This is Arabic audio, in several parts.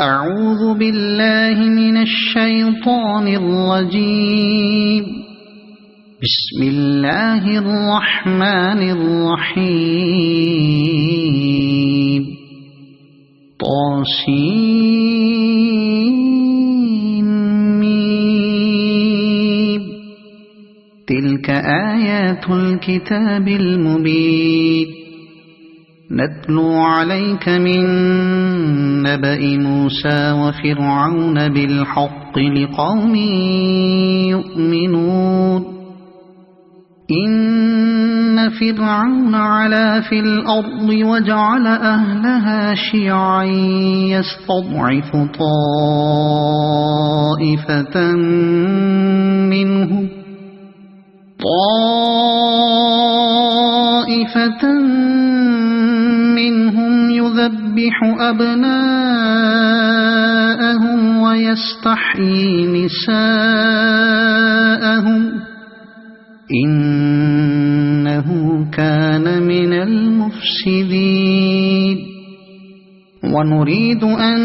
أعوذ بالله من الشيطان الرجيم. بسم الله الرحمن الرحيم. طاسيم. تلك آيات الكتاب المبين. نتلو عليك من نبأ موسى وفرعون بالحق لقوم يؤمنون. إن فرعون علا في الأرض وجعل أهلها شيعا يستضعف طائفة منهم يذبح أبناءهم ويستحيي نساءهم إنه كان من المفسدين. ونريد أن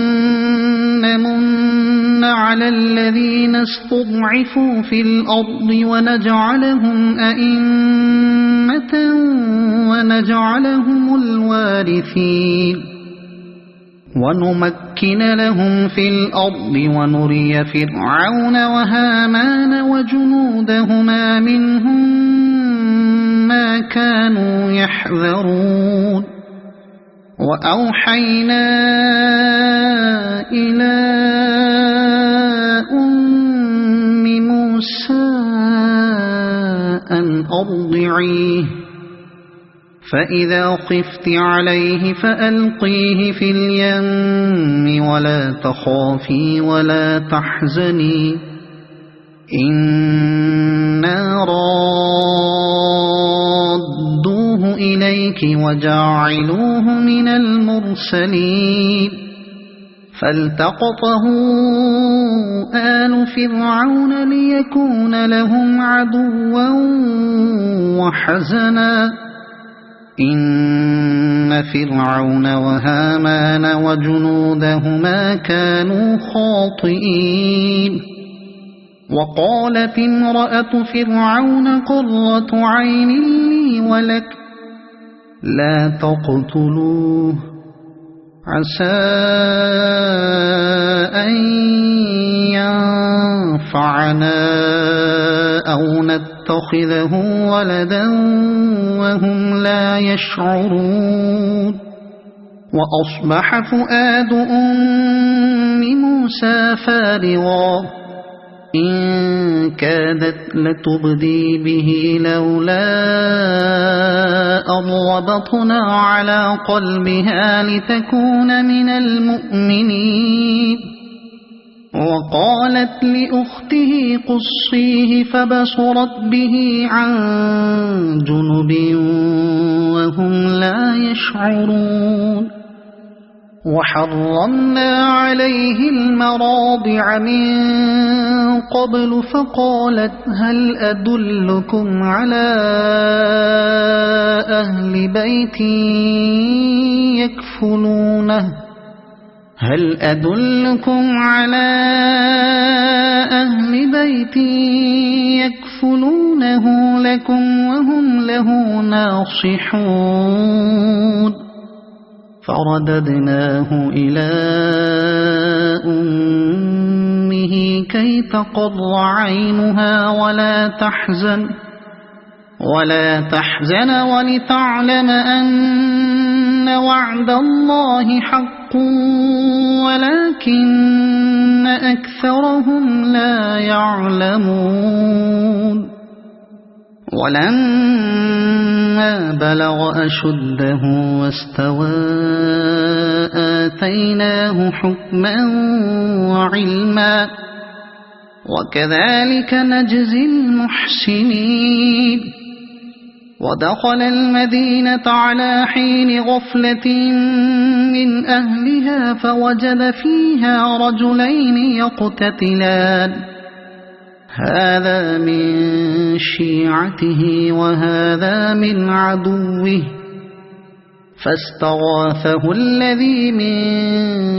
نمن على الذين استضعفوا في الأرض ونجعلهم أئمة ونجعلهم الوارثين. ونمكن لهم في الأرض ونري فرعون وهامان وجنودهما منهم ما كانوا يحذرون. وأوحينا إلى أم موسى أن أرضعيه فإذا خفت عليه فألقيه في اليم ولا تخافي ولا تحزني إنا رادوه إليك وجاعلوه من المرسلين. فالتقطه آل فرعون ليكون لهم عدوا وحزنا إن فرعون وهامان وجنودهما كانوا خاطئين. وقالت امرأة فرعون قرة عين لي ولك لا تقتلوه عسى أن ينفعنا أو نتخذه ولدا وهم لا يشعرون. وأصبح فؤاد أم موسى فارغا إن كادت لتبدي به لولا أن ربطنا على قلبها لتكون من المؤمنين. وقالت لأخته قصيه فبصرت به عن جنب وهم لا يشعرون. وحرمنا عليه المراضع من قبل فقالت هل أدلكم على أهل بيت يكفلونه لكم وهم له ناصحون. فرددناه إلى أمه كي تقر عينها ولا تحزن ولتعلم أن وعد الله حق ولكن أكثرهم لا يعلمون. ولما بلغ أشده واستوى آتيناه حكما وعلما وكذلك نجزي المحسنين. ودخل المدينة على حين غفلة من أهلها فوجد فيها رجلين يقتتلان هذا من شيعته وهذا من عدوه فاستغاثه الذي من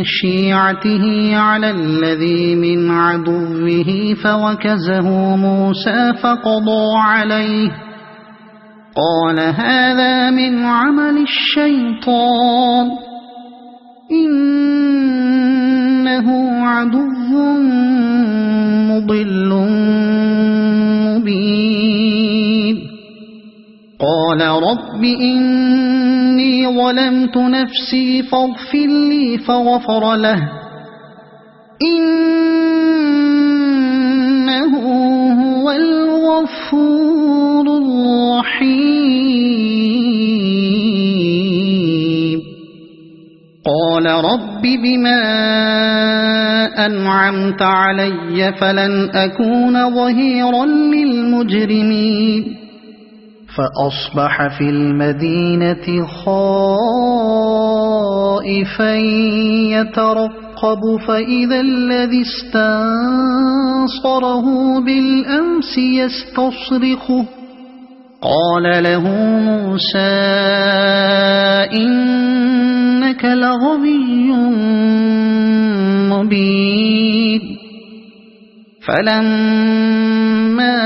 شيعته على الذي من عدوه فوكزه موسى فقضى عليه قال هذا من عمل الشيطان إنه عدو مضل مبين قال رب إني ظلمت نفسي فاغفر لي فغفر له إنه هو الغفور الرحيم قال رب بما أنعمت علي فلن أكون ظهيرا للمجرمين فأصبح في المدينة خائفا يترقب فإذا الذي استنصره بالأمس يستصرخه قال له موسى إنك لغوي مبين فلما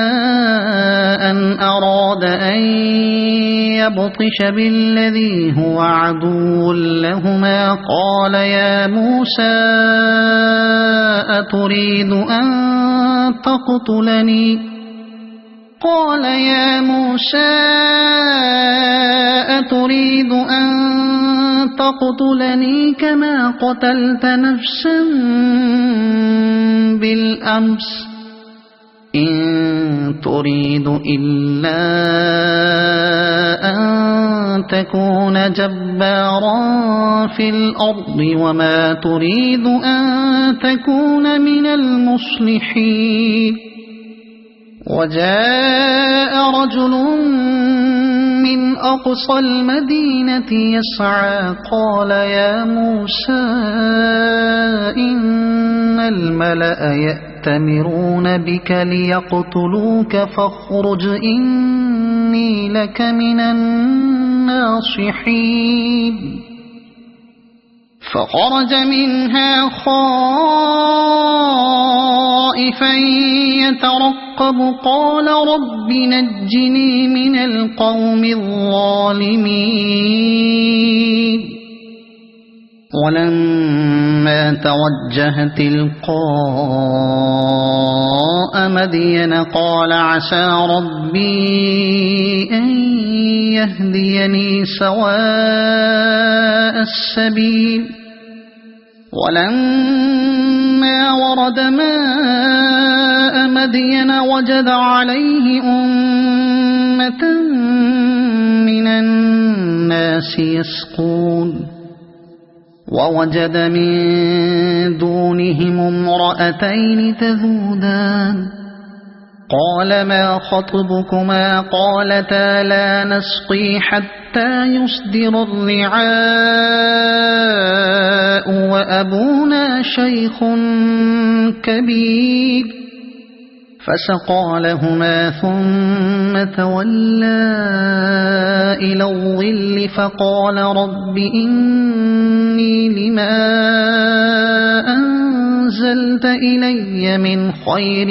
أن أراد أن يبطش بالذي هو عدو لهما قال يا موسى أتريد أن تقتلني كما قتلت نفسا بالأمس إن تريد إلا أن تكون جبارا في الأرض وما تريد أن تكون من المصلحين وجاء رجل من أقصى المدينة يسعى قال يا موسى إن الملأ يأتمرون بك ليقتلوك فاخرج إني لك من الناصحين فخرج منها خائفا يترقب قال رب نجني من القوم الظالمين ولما توجه تلقاء مدين قال عسى ربي أن يهديني سواء السبيل ولما ورد ماء مدين وجد عليه أمة من الناس يسقون ووجد من دونهم امرأتين تذودان قال ما خطبكما قالتا لا نسقي حتى يصدر الرعاء وأبونا شيخ كبير فسقى لهما ثم تولى إلى الظل فقال رب إني لما أنزلت إلي من خير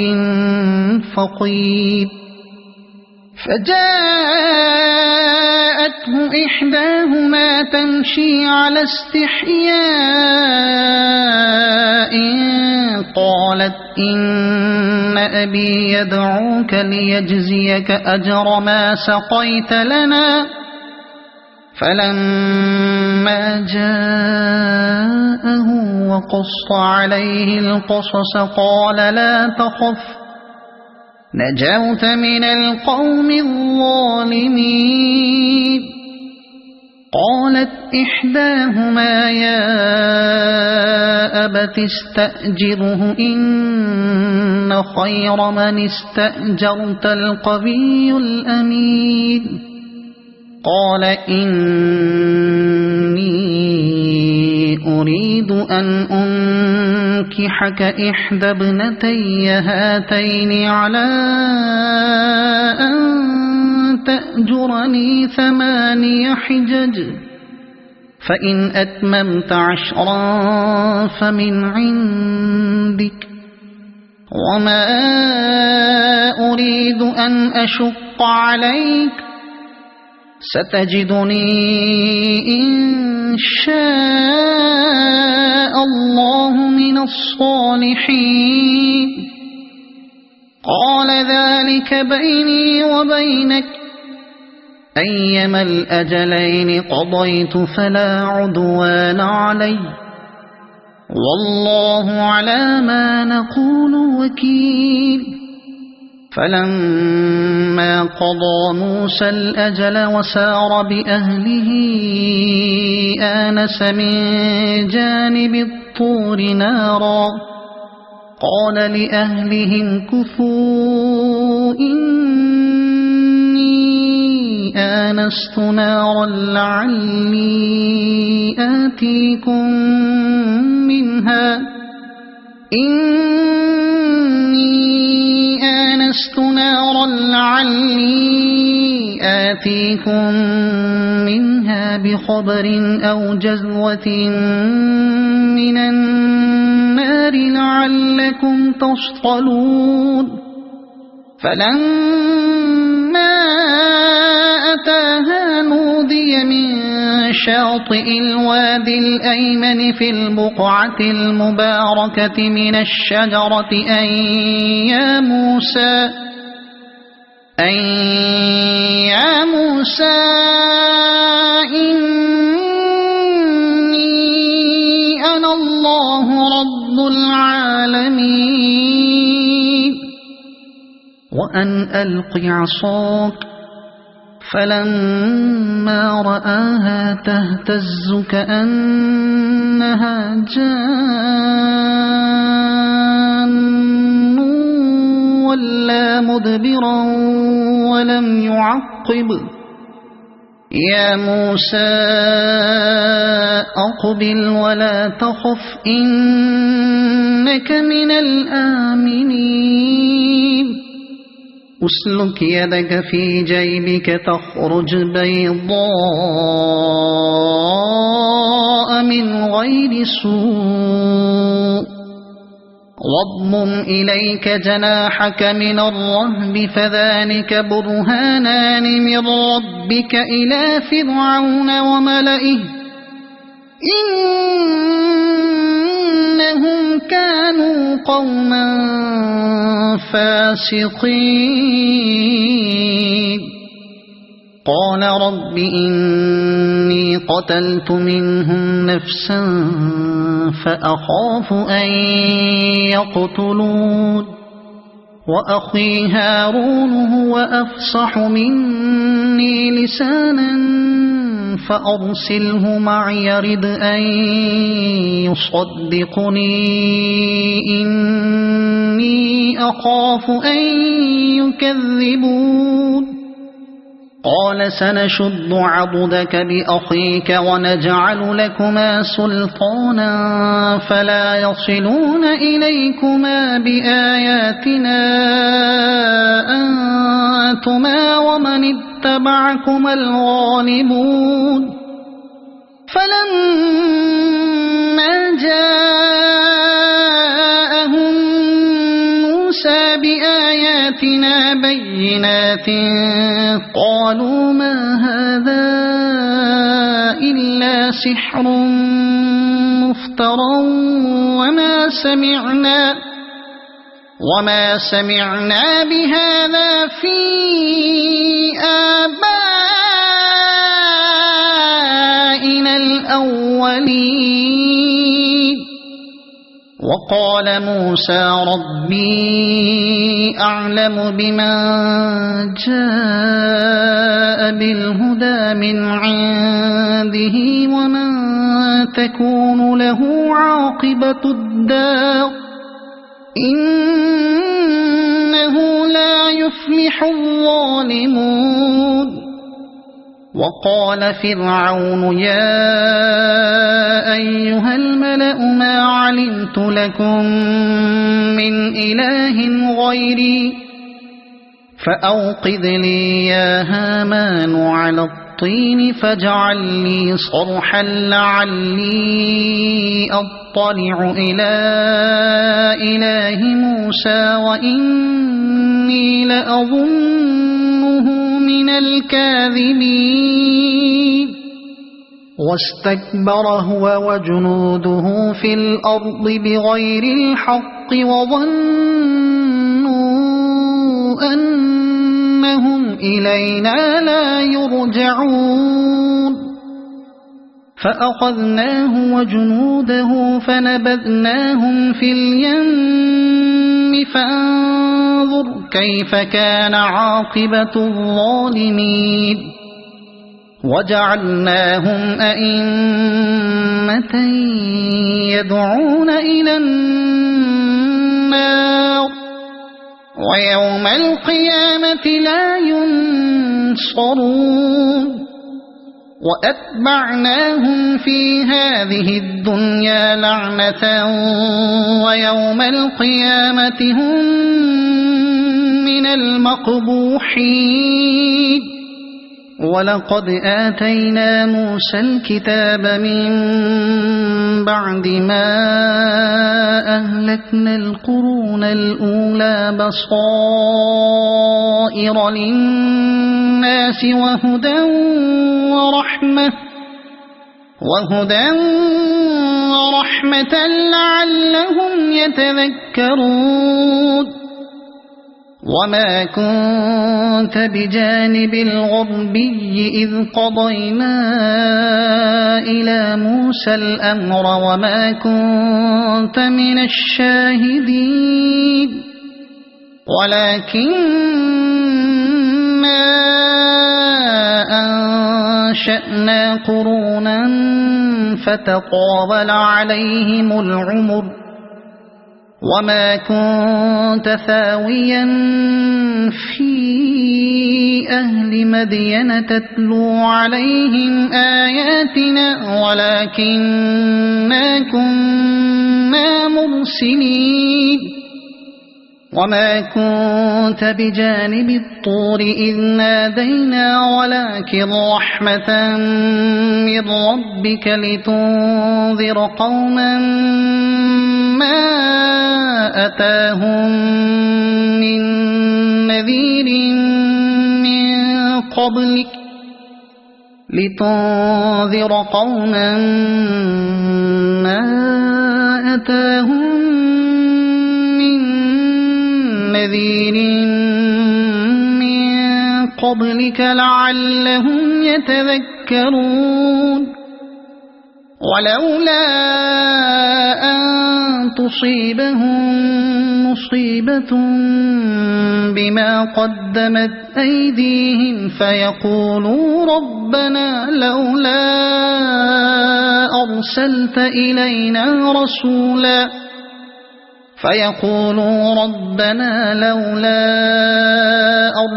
فقير فجاءته إحداهما تمشي على استحياء قالت إن أبي يدعوك ليجزيك أجر ما سقيت لنا فلما جاءه وقص عليه القصص قال لا تخف نجوت من القوم الظالمين قالت إحداهما يا أبت استأجره إن خير من استأجرت القوي الأمين قال إني أريد أن أنكحك إحدى ابنتي هاتين على أن تأجرني 8 حجج فإن أتممت 10 فمن عندك وما أريد أن أشق عليك ستجدني إن شاء الله من الصالحين قال ذلك بيني وبينك أيما الأجلين قضيت فلا عدوان علي والله على ما نقول وكيل فلما قضى موسى الأجل وسار بأهله آنس من جانب الطور نارا قال لأهلهم كثوا إني آنست نارا لعلي آتيكم منها بخبر أو جذوة من النار لعلكم تصطلون فلما أتاها نودي من شاطئ الوادي الأيمن في البقعة المباركة من الشجرة أن يا موسى إني أنا الله رب العالمين وأن ألق عصاك فلما رآها تهتز كأنها جان ولا مدبرا ولم يعقب يا موسى أقبل ولا تخف إنك من الآمنين أسلك يدك في جيبك تخرج بيضاء من غير سوء واضمم إليك جناحك من الرهب فذلك برهانان من ربك إلى فرعون وملئه إنهم كانوا قوما فاسقين قال رب إني قتلت منهم نفسا فأخاف أن يقتلون وأخي هارون هو أفصح مني لسانا فأرسله معي يرد أن يصدقني إني أخاف أن يكذبون قال سنشد عضدك بأخيك ونجعل لكما سلطانا فلا يصلون إليكما بآياتنا أنتما ومن اتبعكما الغالبون فلما جاءهم موسى بآياتنا بينات قالوا ما هذا إلا سحر مفترى وما سمعنا بهذا في آبائنا الأولين وقال موسى ربي أعلم بمن جاء بالهدى من عنده ومن تكون له عاقبة الدار إنه لا يفلح الظالمون وقال فرعون يا أيها الملأ ما علمت لكم من إله غيري فأوقذ لي يا هامان على الطين الطين فاجعل لي صرحا لعلي أطلع إلى إله موسى وإني لأظنه من الكاذبين واستكبر هو وجنوده في الأرض بغير الحق وظنوا أنهم إلينا لا يرجعون فأخذناه وجنوده فنبذناهم في اليم فانظر كيف كان عاقبة الظالمين وجعلناهم أئمة يدعون إلى النار ويوم القيامة لا ينصرون وأتبعناهم في هذه الدنيا لعنة ويوم القيامة هم من المقبوحين ولقد آتينا موسى الكتاب من بعد ما أهلكنا القرون الأولى بصائر للناس وهدى ورحمة لعلهم يتذكرون وما كنت بجانب الغربي إذ قضينا إلى موسى الأمر وما كنت من الشاهدين ولكننا أنشأنا قرونا فتطاول عليهم العمر وما كنت ثاويا في أهل مدين تتلو عليهم آياتنا ولكننا كنا مرسلين وما كنت بجانب الطور إذ نادينا ولكن رحمة من ربك لتنذر قوما ما أتاهم من نذير من قبلك لعلهم يتذكرون ولولا أن تصيبهم مصيبة بما قدمت أيديهم فيقولوا ربنا لولا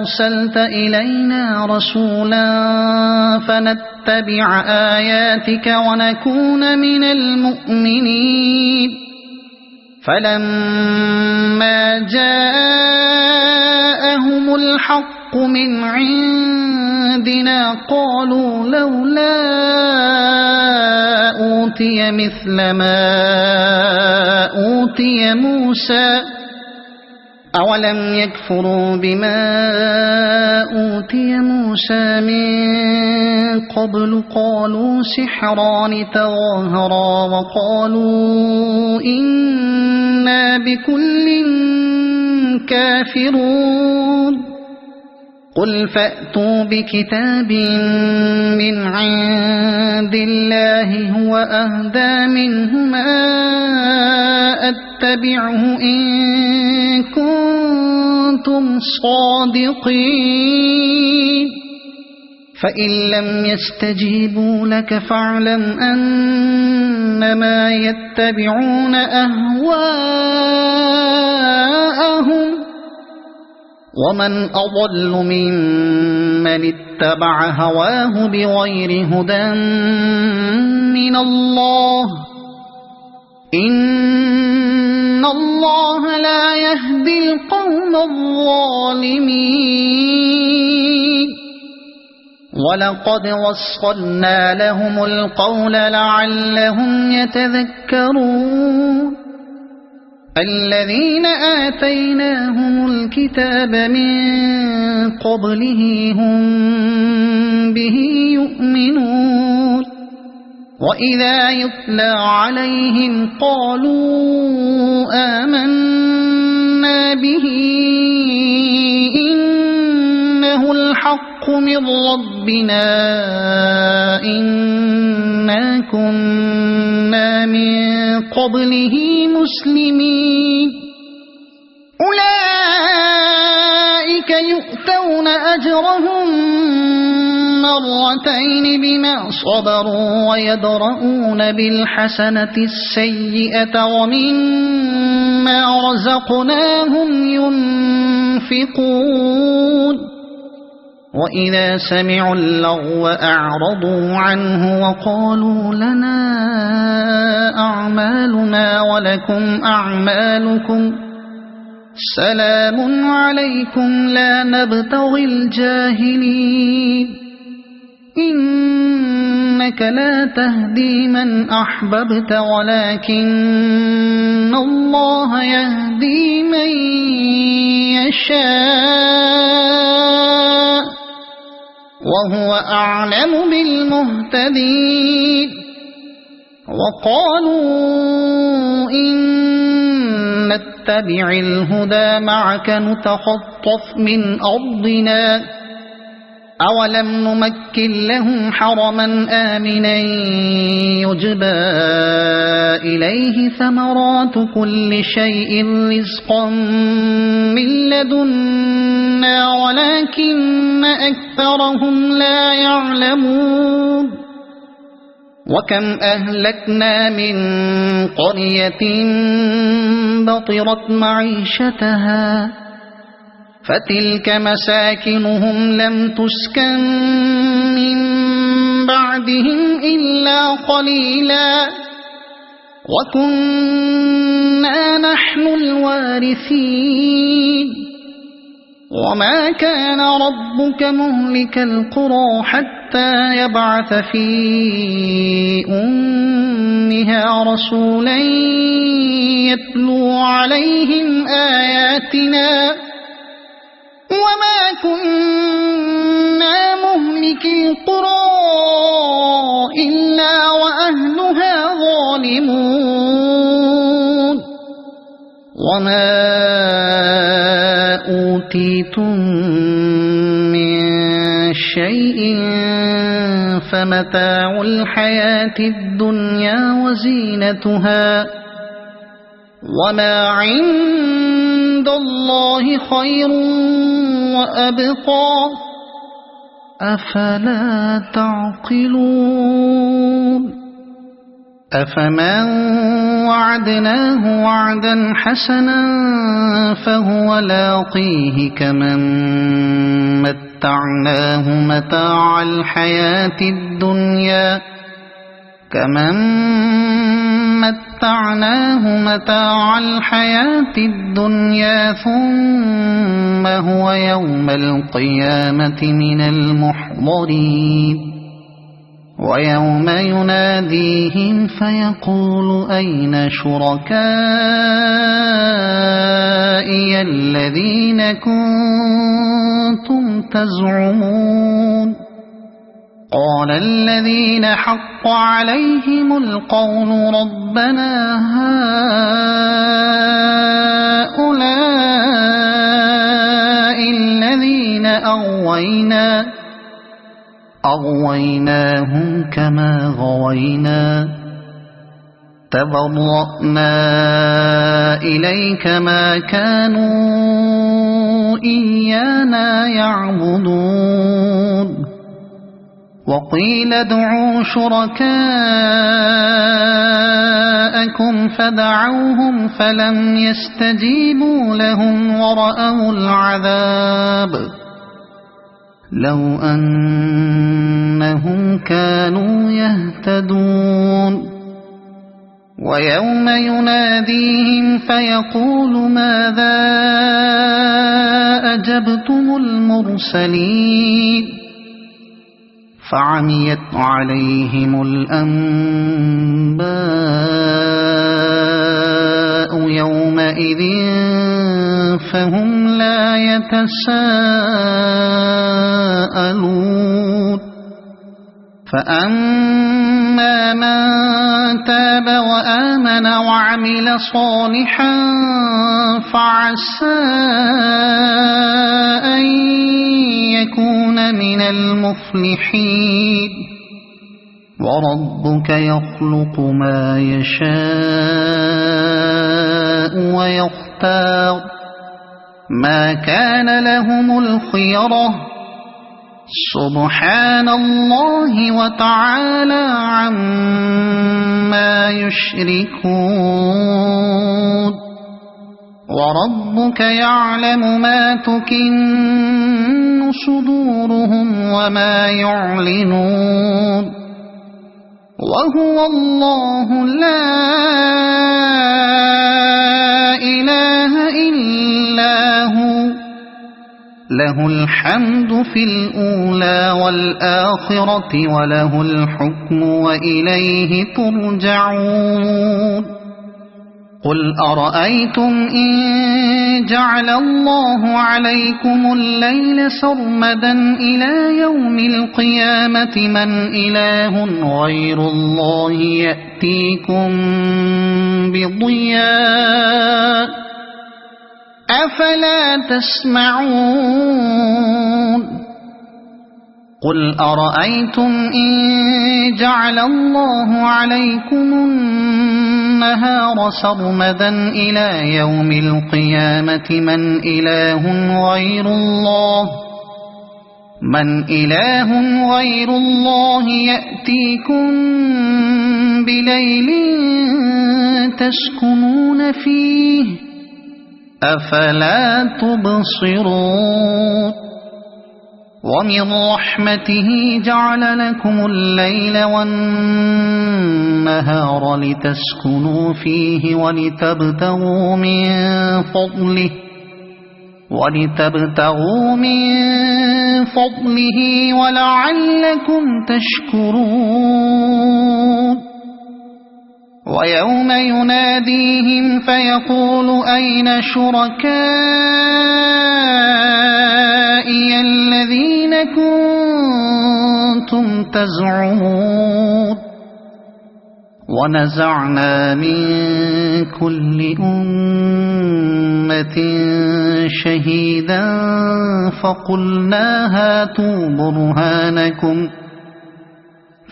أرسلت إلينا رسولا فنتبع آياتك ونكون من المؤمنين فلما جاءهم الحق من عندنا قالوا لولا أوتي مثل ما أوتي موسى أولم يكفروا بما أوتي موسى من قبل قالوا سحران تظاهرا وقالوا إنا بكل كافرون قل فأتوا بكتاب من عند الله هو أهدى منهما أتبعه إن كنتم صادقين فإن لم يستجيبوا لك فاعلم أنما يتبعون أهواءهم ومن أضل ممن اتبع هواه بغير هدى من الله إن الله لا يهدي القوم الظالمين ولقد وصلنا لهم القول لعلهم يتذكرون الذين آتيناهم الكتاب من قبله هم به يؤمنون وإذا يتلى عليهم قالوا آمنا به إنه الحق من ربنا إنا كنا من قبله مسلمين أولئك يؤتون أجرهم مرتين بما صبروا ويدرؤون بالحسنة السيئة ومما رزقناهم ينفقون وإذا سمعوا اللغو أعرضوا عنه وقالوا لنا أعمالنا ولكم أعمالكم سلام عليكم لا نبتغي الجاهلين إنك لا تهدي من أحببت ولكن الله يهدي من يشاء وهو أعلم بالمهتدين وقالوا إن نتبع الهدى معك نتخطف من أرضنا أولم نمكن لهم حرما آمنا يجبى إليه ثمرات كل شيء رزقا من لدنا ولكن أكثرهم لا يعلمون وكم أهلكنا من قرية بطرت معيشتها فتلك مساكنهم لم تسكن من بعدهم إلا قليلا وكنا نحن الوارثين وما كان ربك مهلك القرى حتى يبعث في أمها رسولا يتلو عليهم آياتنا وما كنا مهلك القرى إلا وأهلها ظالمون وما أوتيتم من شيء فمتاع الحياة الدنيا وزينتها وما عند الله خير وأبقى أفلا تعقلون أفمن وعدناه وعدا حسنا فهو لاقيه كمن متعناه متاع الحياة الدنيا ثم هو يوم القيامة من المحضرين ويوم يناديهم فيقول أين شركائي الذين كنتم تزعمون قال الذين حق عليهم القول ربنا هؤلاء الذين أغويناهم كما غوينا تبرأنا إليك ما كانوا إيانا يعبدون وقيل ادعوا شركاءكم فدعوهم فلم يستجيبوا لهم ورأوا العذاب لو أنهم كانوا يهتدون ويوم يناديهم فيقول ماذا أجبتم المرسلين فعميت عليهم الأنباء يومئذ فهم لا يتساءلون فأما من تاب وآمن وعمل صالحا فعسى أن يكون من المفلحين وربك يخلق ما يشاء ويختار ما كان لهم الخيرة سبحان الله وتعالى عما يشركون وربك يعلم ما تكن صدورهم وما يعلنون وهو الله لا إله إلا هو له الحمد في الأولى والآخرة وله الحكم وإليه ترجعون قل أرأيتم إن جعل الله عليكم الليل سرمدا إلى يوم القيامة من إله غير الله يأتيكم بضياء أفلا تسمعون قل أرأيتم إن جعل الله عليكم النهار سرمدا إلى يوم القيامة من إله غير الله يأتيكم بليل تسكنون فيه أفلا تبصرون ومن رحمته جعل لكم الليل والنهار لتسكنوا فيه ولتبتغوا من فضله ولعلكم تشكرون ويوم يناديهم فيقول أين شركائي الذين كنتم تزعمون ونزعنا من كل أمة شهيدا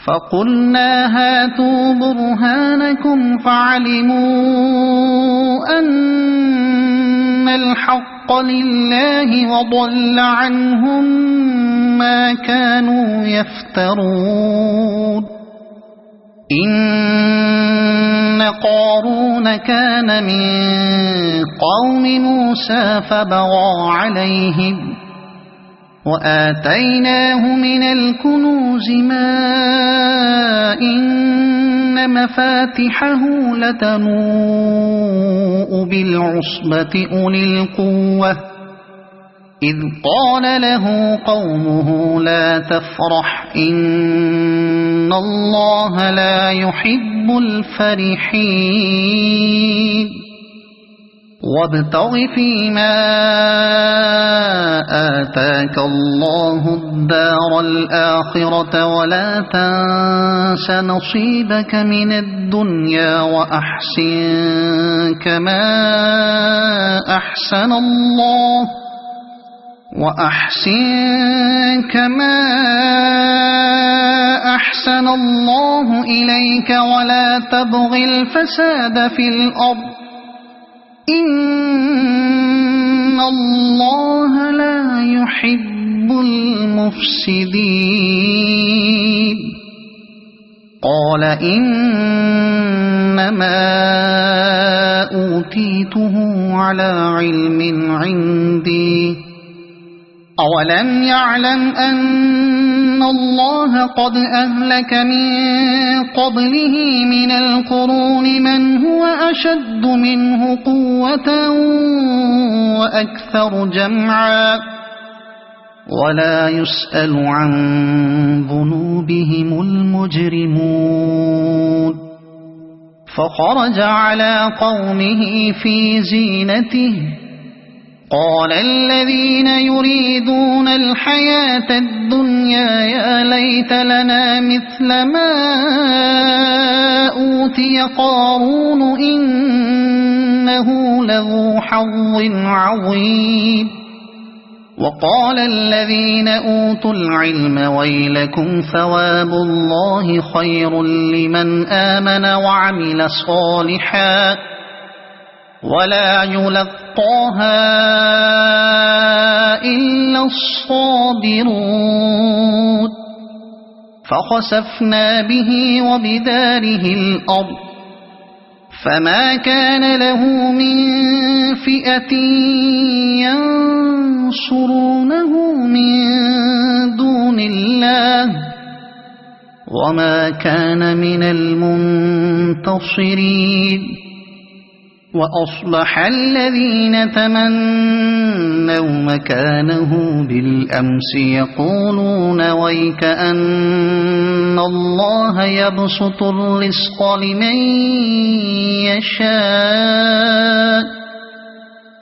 فقلنا هاتوا برهانكم فعلموا أن الحق لله وضل عنهم ما كانوا يفترون إن قارون كان من قوم موسى فبغى عليهم وآتيناه من الكنوز ما إن مفاتحه لتنوء بالعصبة أولي القوة إذ قال له قومه لا تفرح إن الله لا يحب الفرحين وابتغ فيما آتاك الله الدار الآخرة ولا تنس نصيبك من الدنيا وأحسن كما أحسن الله إليك ولا تبغ الفساد في الأرض إن الله لا يحب المفسدين قال إنما أوتيته على علم عندي أولم يعلم أن الله قد أهلك من قبله من القرون من هو أشد منه قوة وأكثر جمعا ولا يسأل عن ذنوبهم المجرمون فخرج على قومه في زينته قال الذين يريدون الحياة الدنيا يا ليت لنا مثل ما أوتي قارون إنه لذو حظ عظيم وقال الذين أوتوا العلم ويلكم ثواب الله خير لمن آمن وعمل صالحا ولا يلقاها إلا الصابرون فخسفنا به وبداره الأرض فما كان له من فئة ينصرونه من دون الله وما كان من المنتصرين وأصبح الذين تمنوا مكانه بالأمس يقولون ويك أن الله يبسط الرزق لمن يشاء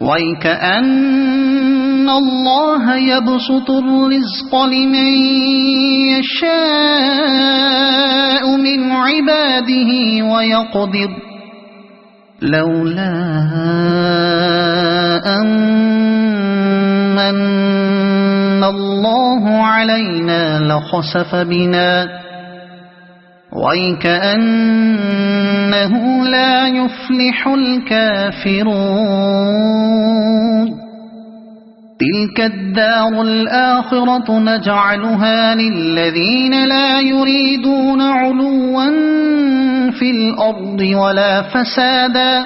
ويكأن الله يبسط الرزق لمن يشاء من عباده ويقدر لولا أن من الله علينا لخسف بنا ويكأنه لا يفلح الكافرون تلك الدار الآخرة نجعلها للذين لا يريدون علوا في الأرض ولا فسادا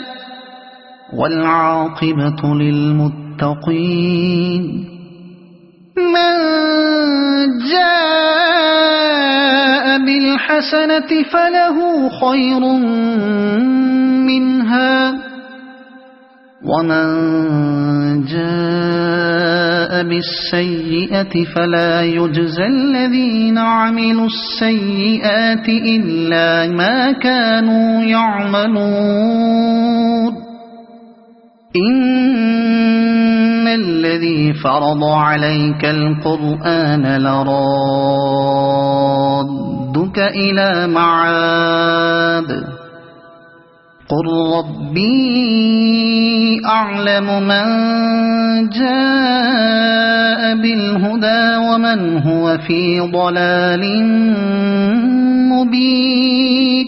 والعاقبة للمتقين من جاء بالحسنة فله خير منها ومن جاء بالسيئة فلا يجزى الذين عملوا السيئات إلا ما كانوا يعملون إن الذي فرض عليك القرآن لرادك إلى معاد قل ربي أعلم من جاء بالهدى ومن هو في ضلال مبين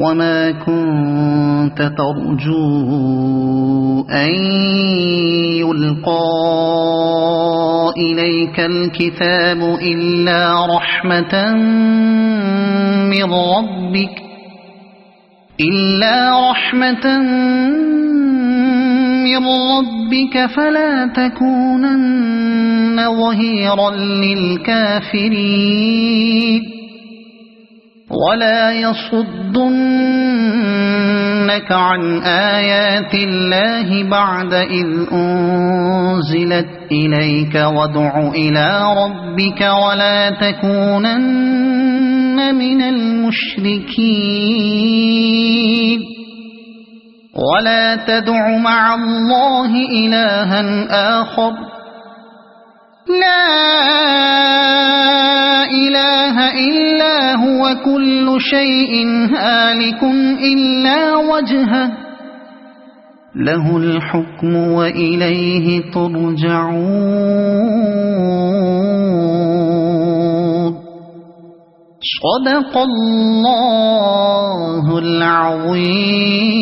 وما كنت ترجو أن يلقى إليك الكتاب إلا رحمة من ربك فلا تكونن ظهيرا للكافرين ولا يصدنك عن آيات الله بعد إذ أنزلت إليك وادع إلى ربك ولا تكونن من المشركين ولا تدع مع الله إلها آخر لا إله إلا هو كل شيء هالك إلا وجهه له الحكم وإليه ترجعون صدق الله العظيم.